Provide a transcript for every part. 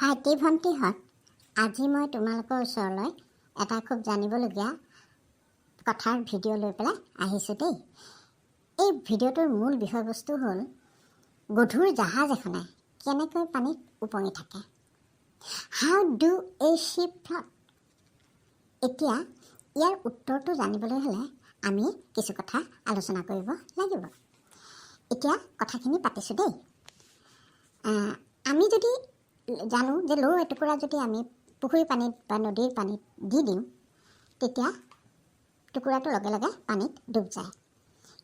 ভাইটি ভণ্টিহঁত, আজি মই তোমালোকৰ ওচৰলৈ এটা খুব জানিবলগীয়া কথাৰ ভিডিঅ' লৈ পেলাই আহিছোঁ দেই। এই ভিডিঅ'টোৰ মূল বিষয়বস্তু হ'ল গধুৰ জাহাজ এখনে কেনেকৈ পানীত উপঙি থাকে। হাউ ডু এ শ্বিপ ফ্লট? এতিয়া ইয়াৰ উত্তৰটো জানিবলৈ হ'লে আমি কিছু কথা আলোচনা কৰিব লাগিব। এতিয়া কথাখিনি পাতিছোঁ দেই। আমি যদি জানো যে লো এটুকুৰা যদি আমি পুখুৰীৰ পানীত বা নদীৰ পানীত দি দিওঁ, তেতিয়া টুকুৰাটো লগে লগে পানীত ডুব যায়।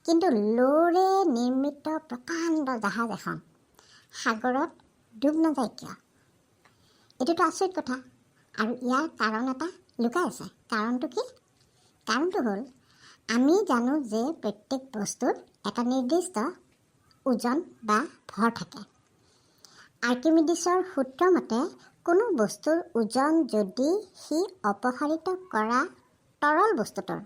কিন্তু লোৰে নিৰ্মিত প্ৰকাণ্ড জাহাজ এখন সাগৰত ডুব নাযায় কিয়? এইটোতো আচৰিত কথা। আৰু ইয়াৰ কাৰণ এটা লুকাই আছে। কাৰণটো কি? কাৰণটো হ'ল আমি জানো যে প্ৰত্যেক বস্তুৰ এটা নিৰ্দিষ্ট ওজন বা ভৰ থাকে। আৰ্কিমিডিছৰ সূত্ৰ মতে কোনো বস্তুৰ ওজন যদি সি অপসাৰিত কৰা তৰল বস্তুটোৰ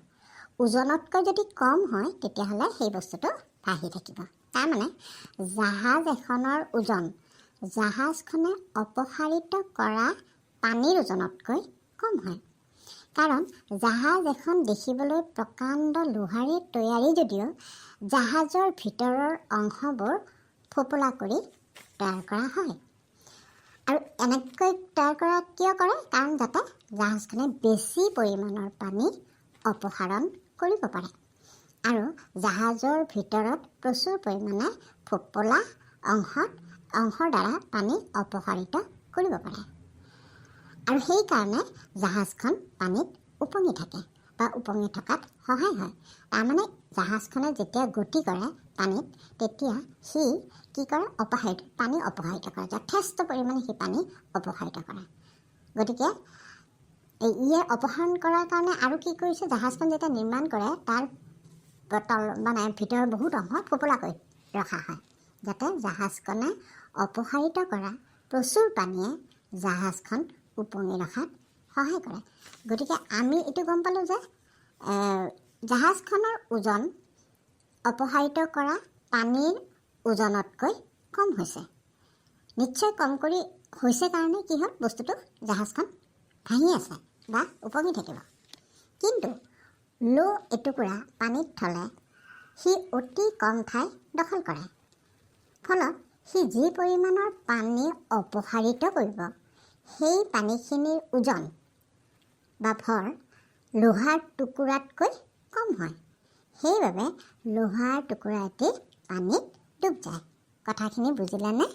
ওজনতকৈ যদি কম হয়, তেতিয়াহ'লে সেই বস্তুটো ভাহি থাকিব। তাৰমানে জাহাজ এখনৰ ওজন জাহাজখনে অপসাৰিত কৰা পানীৰ ওজনতকৈ কম হয়। কাৰণ জাহাজ এখন দেখিবলৈ প্ৰকাণ্ড লোহাৰে তৈয়াৰী যদিও জাহাজৰ ভিতৰৰ অংশবোৰ ফোপোলা কৰি তৈয়াৰ কৰা হয়। আৰু এনেকৈ তৈয়াৰ কৰা কিয় কৰে? কাৰণ যাতে জাহাজখনে বেছি পৰিমাণৰ পানী অপসাৰণ কৰিব পাৰে আৰু জাহাজৰ ভিতৰত প্ৰচুৰ পৰিমাণে ফোপোলা অংশৰ দ্বাৰা পানী অপসাৰিত কৰিব পাৰে। আৰু সেইকাৰণে জাহাজখন পানীত উপঙি থাকে বা উপঙি থকাত সহায় হয়। তাৰমানে জাহাজখনে যেতিয়া গতি কৰে পানীত, তেতিয়া সি কি কৰে? পানী অপসাৰিত কৰে, যথেষ্ট পৰিমাণে সি পানী অপসাৰিত কৰে। গতিকে ইয়ে অপসাৰণ কৰাৰ কাৰণে আৰু কি কৰিছে? জাহাজখন যেতিয়া নিৰ্মাণ কৰে তাৰ ভিতৰৰ বহুত অংশ ফোপোলা কৰি ৰখা হয়, যাতে জাহাজখনে অপসাৰিত কৰা প্ৰচুৰ পানীয়ে জাহাজখন উপঙি ৰখাত সহায় কৰে। গতিকে আমি এইটো গম পালোঁ যে জাহাজখনৰ ওজন অপসাৰিত কৰা পানীৰ ওজনতকৈ কম হৈছে। নিশ্চয় কম কৰি হৈছে কাৰণে কি হ'ল? বস্তুটো জাহাজখন ভাঙি আছে বা উপঙি থাকিব। কিন্তু লো এটুকুৰা পানীত থ'লে সি অতি কম ঠাই দখল কৰে। ফলত সি যি পৰিমাণৰ পানী অপসাৰিত কৰিব, সেই পানীখিনিৰ ওজন বা ভৰ লোহাৰ টুকুৰাতকৈ কম হয়। সেইবাবে লোহাৰ টুকুৰা এটি পানীত ডুব যায়। কথাখিনি বুজিলেনে?